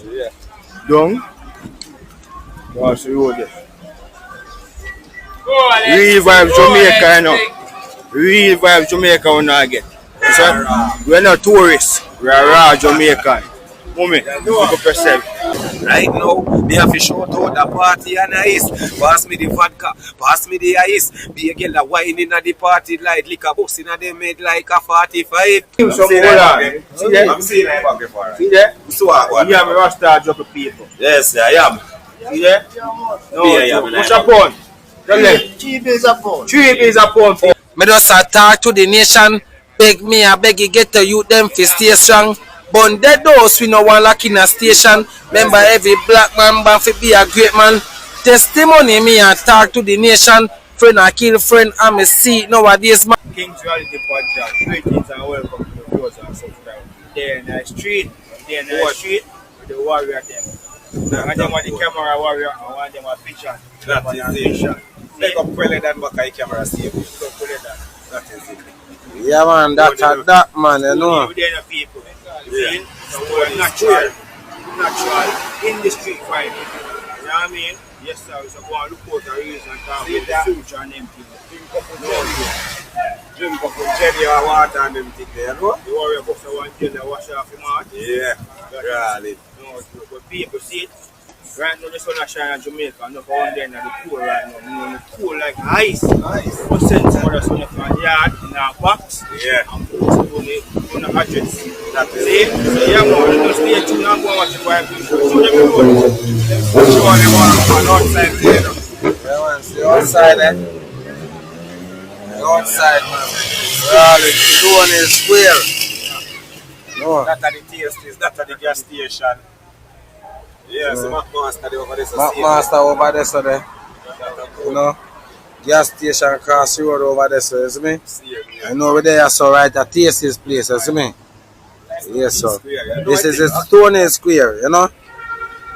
Yeah. Down. What's the road there? Real vibe Jamaica, you know. Real vibe Jamaica we not get. So, we're not tourists. We're raw Jamaican. Mommy, look up yourself. Right now, me have to shout out the party and ice. Pass me the vodka, pass me the ice. Be a girl that wine in the party like liquor box in the made like a 45. Some See there? I'm seeing that back before. See there? So what? You have a rasta drop of people. Yes, I am. See there? No, Yeah, what's a pound? Cheap is a pound. 3 is a pound. Me just talk to the nation. Beg me, I beg you get the youth them fi stay strong. But dead those we no one lock in a station. Remember every black man born fi be a great man. Testimony me and talk to the nation. Friend I kill friend and me see nowadays man. King's Reality Podcast. Greetings and welcome to the viewers and subscribers. There in the street, there in the street with the warrior them. One of them are the camera warrior and one of them are picture. That is it. Make up Kwele than back a camera save. That is it. Yeah man, that man, you know. With the people. Yeah. So we're natural in the street crime. You know what I mean? Yes sir, so go and look out the reason and talk about the future and them people. Drink up with jelly or water and them things there, you know? The warrior box of one jelly wash off your mouth. Yeah, really. No, but people see it. Right now the sun is shining in Jamaica, enough on there and the cool right now. You know, the cool like ice. But send some of the sun from the yard in our box. Yeah. And put it on the address. That is See? it. So yeah man, just stay tuned and go and watch the vibe. Show them the road. Show them on outside there. Yeah man, see outside eh. Outside man. Well, the zone is square. No. That are the tasties, that are the gas station. Yeah, so McMaster over there. McMaster over there so there. You know. Gas station cross the road over there, so you see me? I know over there so right at Tasty's place, you see me? Yes sir. This is a Stony Square, you know?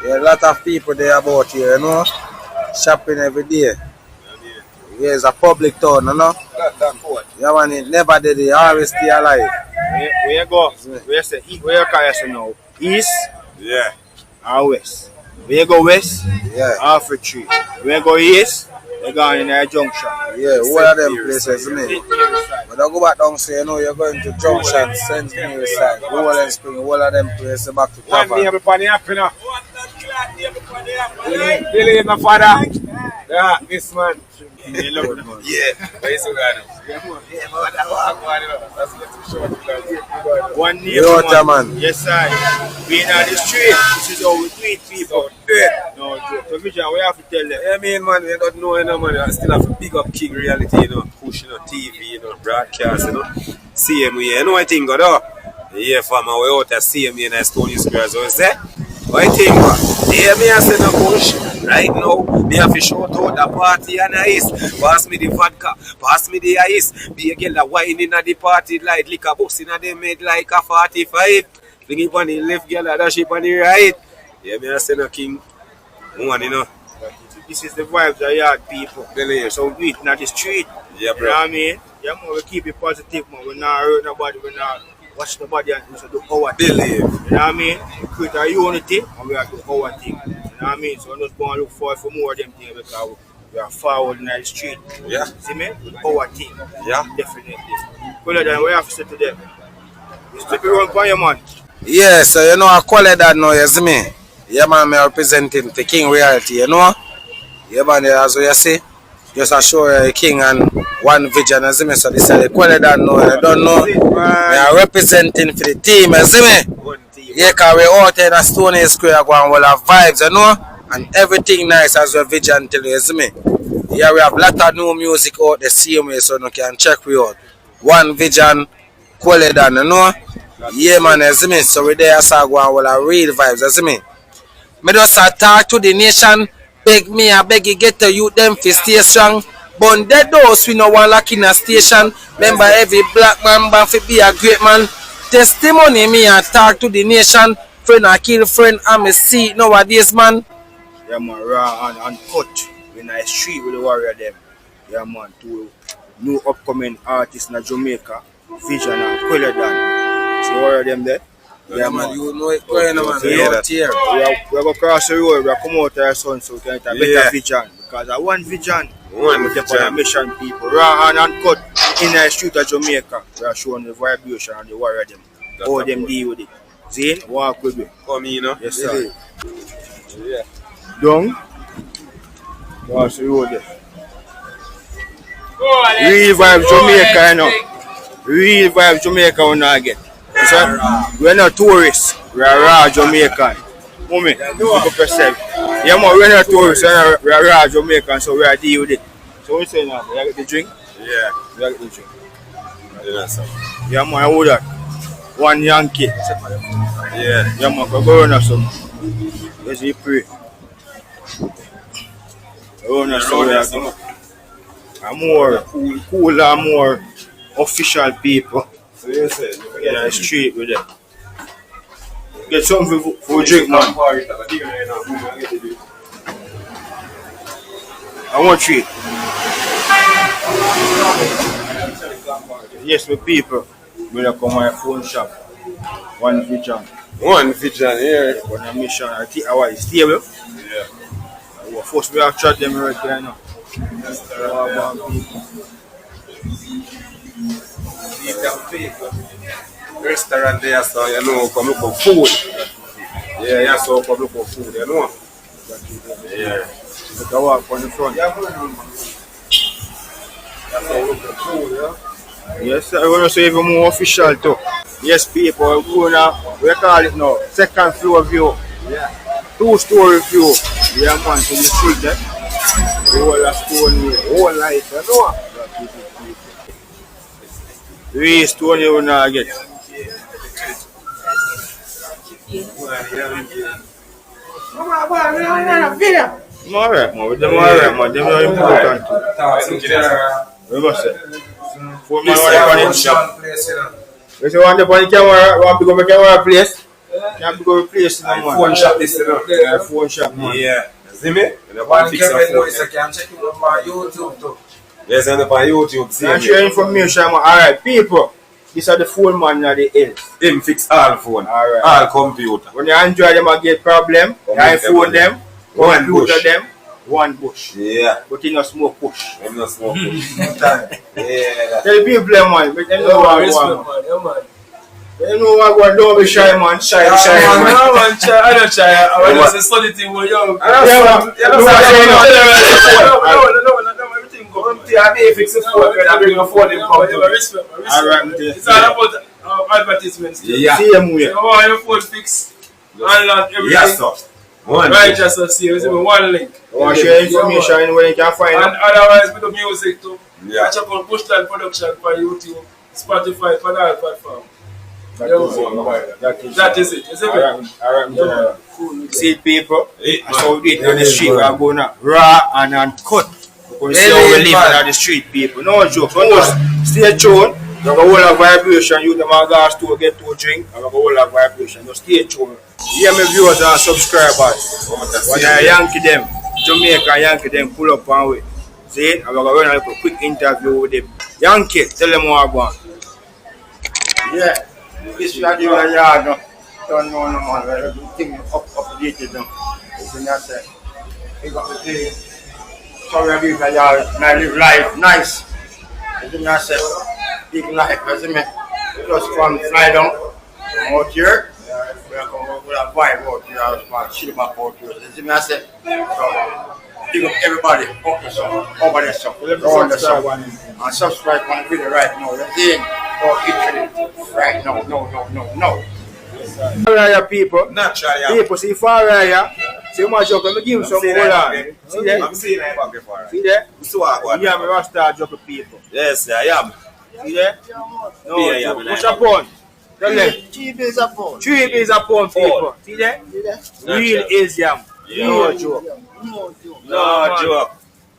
There are a lot of people there about here, you know? Shopping every day. Yeah, it's a public town, you know? Yeah man, it never did it, always stay alive. Where you go? Where you say? Where you call yourself now? East? Yeah. Or west? Where you go west? Yeah. Alpha Tree. Where you go east? You go in a junction. Yeah, all of them places, me. But don't go back down, say, you know, you're going to Junction, St. Mary's side, Golden Spring, all of them places back to One day Tavern. everybody happy now. Billy and my father. Yeah, this man. Yeah, but it's okay. Yeah, but that walk one, you know. That's what it's short. One day, Yo, man. Yes, sir. Being on the street, this is how we treat people. No joke. So, Vision, we have to tell them. Yeah, I man, we don't know, you know, man. I still have to big up King Reality, you know, push, you know, TV, you know, broadcast, you know. CM, you know, I think, though. Yeah, from our way out at CM in a Stony Square, so is that? I think, yeah, me I say no push. Right now, me have to shout out the party and ice. Pass me the vodka, pass me the ice. Be a girl that wine in the party like liquor box in the made like a 45. Bring it on the left, girl, that dash it on the right. Yeah, me I say no king. One, you know. This is the vibes of yard people. Believe. So we eat not the street. Yeah, bro. You know what I mean? Yeah, man, we keep it positive, man. We're not hurt nobody, we're not watch nobody and we should do our thing. Believe. You know what I mean? We create a unity and we have to do our thing. You know what I mean? So we just go and look for more of them things because we are forward in the street. Yeah. See me? With our thing. Yeah. Definitely. Well then we have to say to them. You stick around for your man. Yeah, so you know, I call it that now, you see me? Yeah man, me representing the King Reality, you know? Yeah man, as you see, just a show a king and one vision, you see me? So this is the quality that now, you don't know. We are representing for the team, you see me? Yeah, because we out in a Stony Square going all our vibes, you know? And everything nice as your vision tell you, you see me? Yeah, we have a lot of new music out the same way, so you can check we out. One vision, quality, you know? Yeah man, you see me? So we there so going all our real vibes, you see me? Me just talk to the nation. Beg me, I beg you get the youth them fi stay strong. But dead those we no one lock in a station. Remember every black man born fi be a great man. Testimony me and talk to the nation. Friend I kill friend and me see nowadays man. Yeah man, raw and cut. In the street with the warrior them. Yeah man, two new upcoming artists in Jamaica. Vision and Queledan. See warrior them there? Yeah, man, you know it going on, man. Yeah, You that- out here. We go cross the road, we come out of the sun so we can get a better Yeah. vision. Because I want vision. One We keep on a vision. mission people. Raw and uncut in the street of Jamaica. We are showing the vibration and the warrior them. That's How a them good. deal with it. See? Walk with me. Come in, Yes, sir. Yeah. Down. Cross the road there. Real vibe Jamaica, you know. Real vibe Jamaica we not get. So, we're not tourists. We are raw Jamaican. Mommy, look up yourself. Yeah, man, we're not tourists. We are raw Jamaican, so we are deal with it. So what you say now? You get the drink? Yeah. You get the drink. Yeah, sir. Yeah, man, I hold that. One Yankee. Yeah. Yeah, man, go run us some. Let's see, pray. Run us some. I'm more cool and more official people. So you said, Yeah, straight with it. Get something for drink, man. I want treat. Yes, my people. When I come my phone shop. One vision. One vision here. One mission. I think our is stable. Yeah. Well, first we have chat them right there now. Restaurant there, so you know, come look for food. Yeah, yeah, so come look for food, you know. Yeah. Let us walk on the front. Yes, I want to say even more official too. Yes, people, we call it now second floor view. Yeah. 2-story view. Yeah, man, so you see that? The whole of Stony Hill, whole life, you know? Three Stony Hill now get. I'm alright, man. With them alright, man. Them are important. What you say? Four man want to shop. You say want to go on the camera, want to go to the camera place? Can't go to the place, no, man. Phone shop this, you know. Yeah, phone shop, man. Yeah. See me? You know, One fix a Kevin phone. Lewis, I can check it on my YouTube too. Yes, and up on YouTube, see And me. share information, man. Alright, people. These are the phone man at the hills. Him fix all phone, Alright. all computer. When you Android them, I get problem. You iPhone them, One computer bush. them, one bush. Yeah. But you not smoke push. I'm not smoking. Yeah, that. Tell the people them, man. Make them know what I want. They know what I want. Don't be shy, man. Shy, man. I don't try. I want to study thing with you. Yeah, man. Everything go. Fix the phone, when I bring a phone, him come to me. Respect. Alright, me It's all about advertisements. Yeah. see them way. You want your phone fixed. Unlock everything. Yes, sir. One. Right, just to see. It's one link. I want to share information where you can find And it. otherwise, with the music too. Yeah. Catch up on Push That Production for YouTube, Spotify, for all platform. That is That is it. Is it? Alright, see people. Hey, That's how we do it on the Yeah, street. man. We are going to raw and uncut. Because see how we live on the street, people. No joke. So just stay tuned. We have a whole of vibration. You them are going to get to a drink. We have a whole of vibration. Just stay tuned. Yeah, my viewers and subscribers. When I Yankee them, Jamaica Yankee them pull up one way. See, I'm going to run a little quick interview with them. Yankee, tell them what I want. Yeah, this is the yard now. Don't know no man, everything updated now. You know say, you got the thing. So we live the yard, and I live life nice. You know say, big life, you see me? Just from fly down out here. We are going to vibe out here, and chill back out here. You see me? I say, so big up everybody, okay, so over there, so around the sun, and subscribe on the video right now. You see? Or right now, no. Faraya people. Naturally, People see Faraya. See my joke, let me give him some hold on. See there? I'm seeing that back before. See there? So I go. Yeah, me Rasta joke of people. Yes, I am. See there? No, Yeah, joke. What's a pound? Tell them. Cheap is a phone. 3 is a pound, people. See there? Real is yam. No joke. No joke.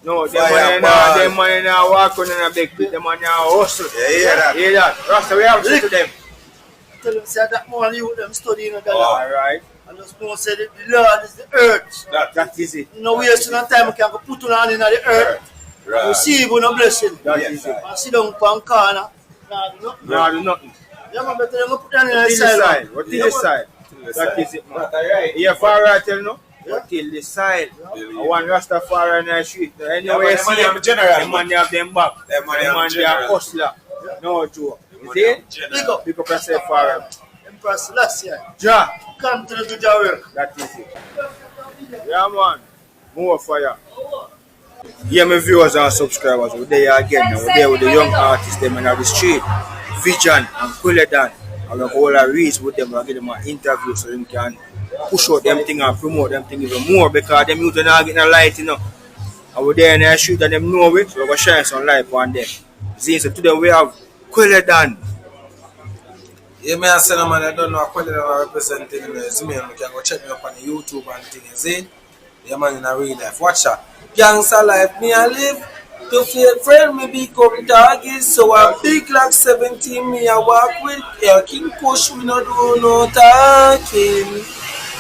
No, them money now walk on a big bit. Them money now hustle. Yeah, hear that. Hear that? Rasta, we have to say to them. Tell them say that more you them studying the Oh. law. Alright. And just know say that the Lord is the earth. That is it. No waste no time we can go put on hand in the earth. Right. Receive no blessing. That is it. And sit down on corner. Nah, no. No, do nothing. Yeah, man, but I'm put on Till the the side. side. What till the side? That is it, man. Yeah, far right, tell no? What till the side? I want Rastafari in the street. Anyway, you see them, the man they have them back. The man they are hustler. No joke. You see? Big up yourself, far right. Empress last year. Ja. Come to the job work. That is it. Yeah, man. More fire. Yeah, my viewers and subscribers, we're there again. We're there with the young artists, them in the street. Vision and Kuledan. I'm going to hold a reach with them and give them an interview so they can push out them thing and promote them thing even more because them youth are not getting a light, you know. And we're there in the street and them know it, so we're going to shine some light on them. See, so today we have Kuledan. Yeah, me I say no man, I don't know what quality I represent in the resume. You can go check me up on the YouTube and things, you see? Yeah man, in a real life. Watch that. Gangster life, me I live. To fake friend, me become target. So I'm big like 17, me I walk with. Yeah, King Push, we no do no talking.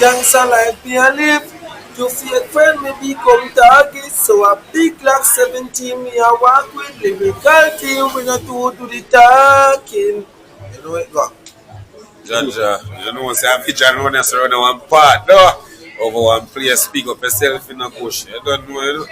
Gangster life, me I live. To fake friend, me become target. So I'm big like 17, me I walk with. Lyrical team, we no do the talking. You know it go. Jaja, you know, say I'm Vision running around one part, no? Over one place, speak up yourself in a push. You don't know, you know?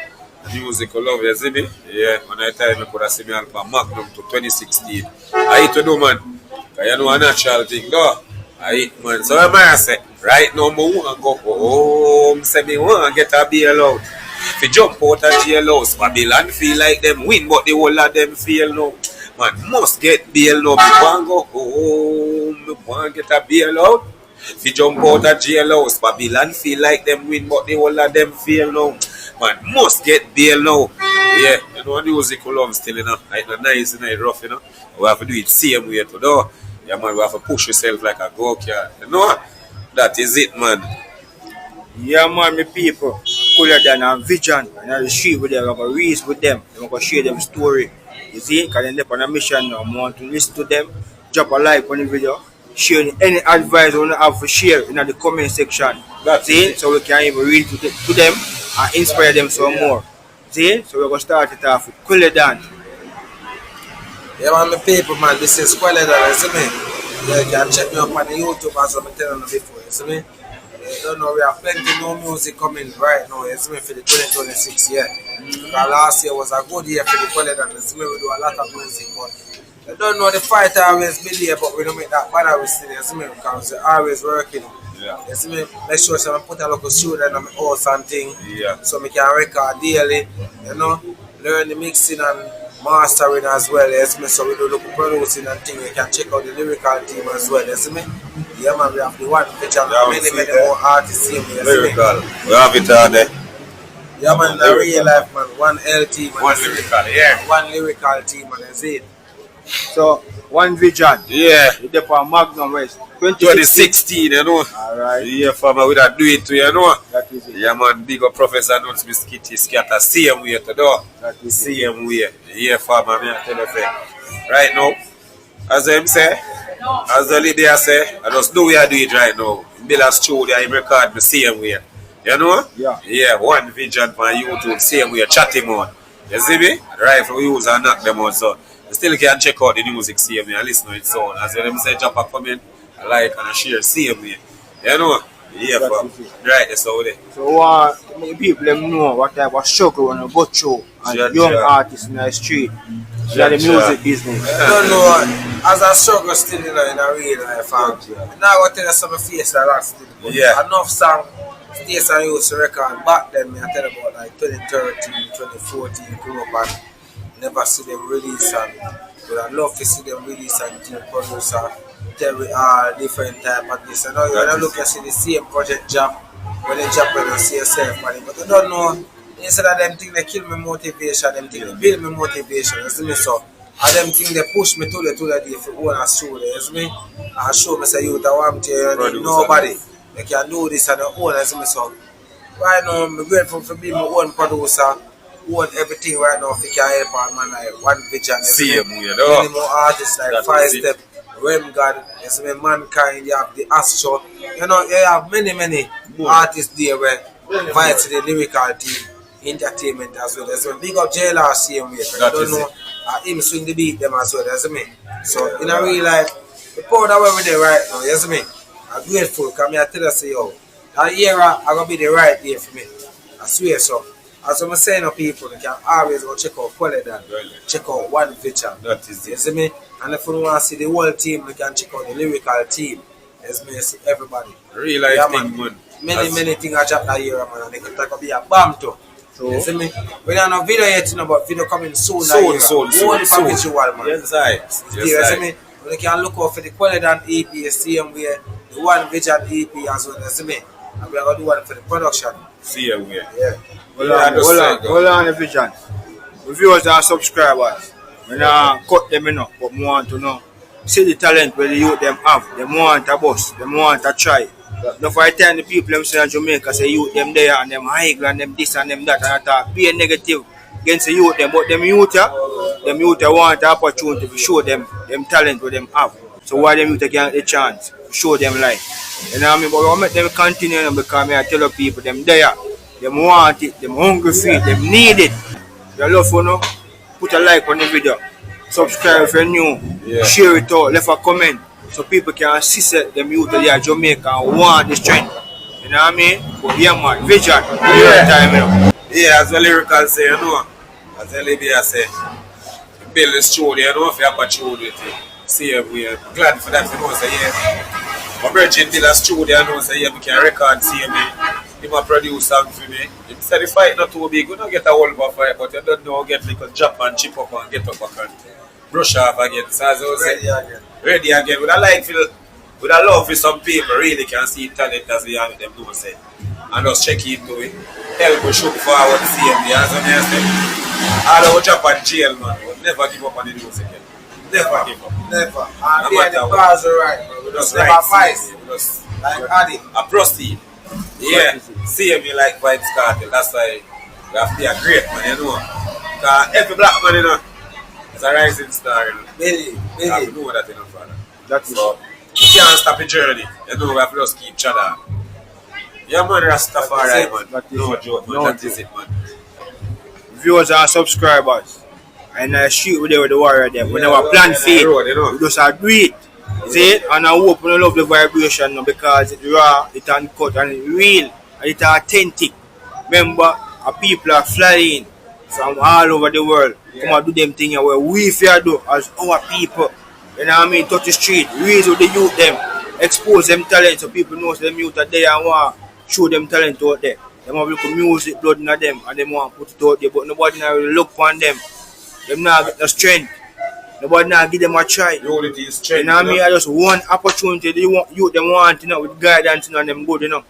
Music love, you see me? Yeah, when I tell you, I could have seen me album Magnum to 2016. I hate to do, man. Because you know, a natural thing, no? I hate, man. So, what I say? Right now, I want to go home. Say, me want to get a bail out. If you jump out of jail house, Babylon feel like them win, but the whole of them feel no. Man, must get bail now. Me want to go home. Me want to get a bail out. If you jump out of jail house, Babylon feel like them win, but the whole of them feel no. Man, must get bail now. Yeah, you know, music we love still, you know. It's not nice, you know, it's rough, you know. We have to do it same way to do. Yeah, man, we have to push yourself like a go-kart. You know, that is it, man. Yeah, man, my people. Kuledan and Vision. And on the street with them, I'm going to reach with them. I'm going to share them story. You see, because they're on a mission now. I want to listen to them. Drop a like on the video. Share any advice you want to have for share in the comment section. That's see, it. so we can even read to them and inspire them some more. See, so we're going to start it off with Kuledan. Yeah man, my people man, this is Kuledan, you see me? Yeah, you can check me up on the YouTube as I'm telling you before, you see me? You don't know, we have plenty new music coming right now, you see me, for the 2026 year. Because last year was a good year for the Kuledan, you see me, we do a lot of music, but you don't know the fight always be there, but we don't make that bad we still, you see me, because we're always working. Yeah. You see me, make sure I put a local studio in my house and thing, Yeah. so I can record daily, you know, learn the mixing and mastering as well, you see me, so we do local producing and thing, you can check out the lyrical team as well, you see me. Yeah man, we have the one picture, many more artists here, you see me. Lyrical. We have it all there. Yeah man, in the real life man, one L team, One lyrical, yeah. one lyrical team, and that's it. So, one Vision. Yeah. You're there for Magnum West. 2016, you know. Alright. Yeah, farmer, we that do it to you know. That is it. Yeah, man, big up Professor Nuts Biscuity Scatter, same way to do. That is it. Same way. Yeah, farmer, me I tell you, right now, as them say, as the leader say, I just do we are doing it right now. Build a studio, I record the same way. You know? Yeah. Yeah, one Vision on YouTube, same way, chat him on. You see me? Rifle we use and knock them out, so you still can check out the music same way and listen to it sound. As them say, drop a comment, a like and a share same way. You know? Yeah, That fam. is it. Right, that's how it is. So, many people them know what type of struggle when you go through as Yeah, a young yeah. artist in the street. Yeah, Yeah, the yeah. music business. I don't know, as I struggle still in a real life, now I want to tell you some face a lot still. But Yeah. enough song, Station used to record back then, me I tell you about like 2013, 2014, grew up and never see them release and but I love to see them release and team producer, tell we are different type of this. I know you wanna look and see the same project job, when they job when you see yourself on it, but I don't know, instead of them think they kill me motivation, them think they build me motivation, you see me so. And them think they push me to the day for own a studio, you see me? And show me say you the one to you need nobody. They can do this on their own, you see me so. Right now I'm grateful for being my own producer, own everything right now if you can help on man like One Vision, you see Same me? way, though. Many more artists like That Five is it. Step, Rem God, you see me, Mankind, you have the Astro, you know, you have many artists there where invite to the lyrical team, entertainment as well. There's a big up JLR same way. I That don't is know, him swing the beat them as well, you see me? So in a real life, The powder where we there right now, you see me? I'm grateful because I tell you say yo, that era I gonna be the right day for me. I swear so. As I'm saying to people, you can always go check out Quality and check out One Feature. That is You it. see me? And if you want to see the whole team, you can check out the lyrical team. As me see everybody. Real life Yeah, thing, man. man. Many things I chat that year, man, and they can talk about a bomb too. So, You see me? We don't have video yet, you know, but video coming soon. Soon, Only for visual, man. Yes, I. You Yes, see I. me? We can look out for the Quality and EP, the same way, the One Vision EP as well. You see me? And we are going to do one for the production. See you here. Yeah. hold on the vision. The viewers and subscribers, we not cut them enough, but we want to know. See the talent where the youth them have. They want a bust, they want a try. Now for the time the people them say in Jamaica say youth them there and them high and them this and them that and attack. Be a negative against the youth them, but them youth want the opportunity to show them talent where them have. So why them youth can get the chance to show them life. You know what I mean? But we make them continue because I tell the people them there. Them want it, them hungry for it, them need it. You love for no? Put a like on the video. Subscribe if you're new. Yeah. Share it out, leave a comment so people can see them youth there in Jamaica and want the strength. You know what I mean? But yeah man, vision. Yeah. Time, you know. Yeah, as the lyrical say, you know. As the lady say, build the studio, you know, if you have a studio, see, we're glad for that, you know, say, yeah. My brother did a studio, you know, say, yeah, we can record, see me. He might produce something for me. He said the fight not too big, you don't get a whole of fight, but you don't know, get like a drop and chip up and get up and brush off again. So as I was saying, ready again. With a like feel, with a love for some people, really can see talent as we have them do say. And just check into it. Help us shoot forward the same day. As I say, all our drop and jail, man. We'll never give up on the music again. Never give up. Never. No And matter the what. bars are right, bro. We just never fight. We just Like Addy. a proceed. Yeah, see me like Vibes Cartel. That's why we have to be a great man, you know. Because every black man, you know, is a rising star, you know. Billy. You have to know that, you know, father. That's it. So, you can't stop the journey. You know, we have to just keep chada. Yeah, man, Rastafari, man. That is No it. joke, man. No That is it, man. Viewers and subscribers. And I shoot with the warrior them. We Yeah, never plan yeah, for it. road, you know. We just agree it. See? And I hope you love the vibration now because it's raw, it's uncut, and it's real, and it's authentic. Remember, our people are flying from all over the world. Come and do them things where we fear do as our people. You know what I mean? Touch the street, raise with the youth them, expose them talent so people know them youth are there and want to show them talent out there. They have look music blood in them and they want to put it out there, but nobody now really look on them. Them not get the strength. Nobody now give them a try. Unity is You strength. know what I mean? I just one opportunity they want you them want, you know, with guidance and them good, you know.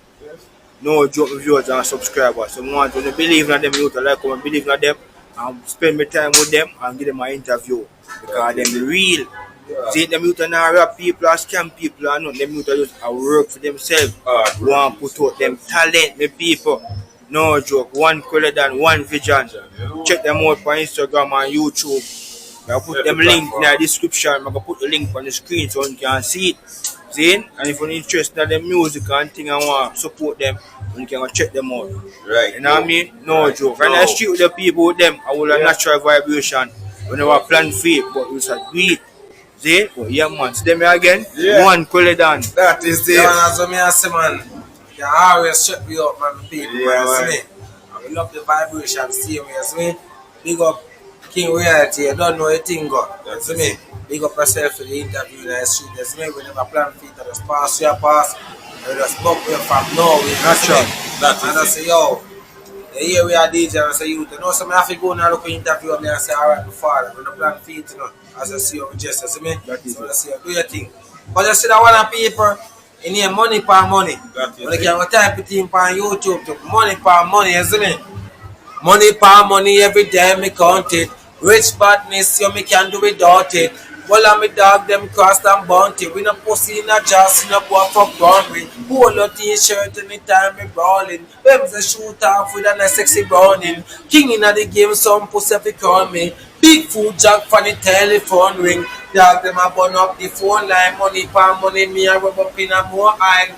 No joke with viewers and subscribers. So I want to believe in them youth, I like to believe in them and spend my time with them and give them an interview. Because them real. See them youth are not rap people or scam people or not. Them youth are just a work for themselves. Want to put out them talent, my people. No joke. One Quality and One Vision. Check them out on Instagram and YouTube. I put them link in the description. I'm gonna put the link on the screen so you can see it. See? And if you're interested in the music and thing and want to support them, you can go check them out. Right. You know what I mean? No joke. When I street with the people with them, I will a natural vibration. We never plan for it, but it's a great. See? But yeah man, see them again? Yeah. One Quality and That is it. Yeah, man, as me I say, man, you can always check me up, man, people, Yeah, man, man. see me? And we love the vibration, see me, see me? Big up King Reality, you don't know a thing, God. That's See me? Big up yourself for the interview in the street, see me? We never plan for it, I just pass your pass, we just bump you from nowhere, Natural. That and I is say, yo, here we are DJ, and I say, you know, so I have to go and look at interview and I say, alright, before, we don't plan for it, you know, as I see you, just, see me? That is So it. I say, do your thing. But you see that one of people, in here, money per money. That is But you it. can go type it in on YouTube to money per money, you see me? Money per money every day me count it. Rich badness, you me can do without it. Well, I'm a dog, them cost and bounty. We no pussy in a jazz, in a boy for grounding. Polo t-shirt anytime me brawling. Them's a shoot off with a nice sexy browning. King in the game, some pussy fi call me. Big food jack for the telephone ring. Dog them a burn up the phone line. Money per money, me a rub up in a more iron.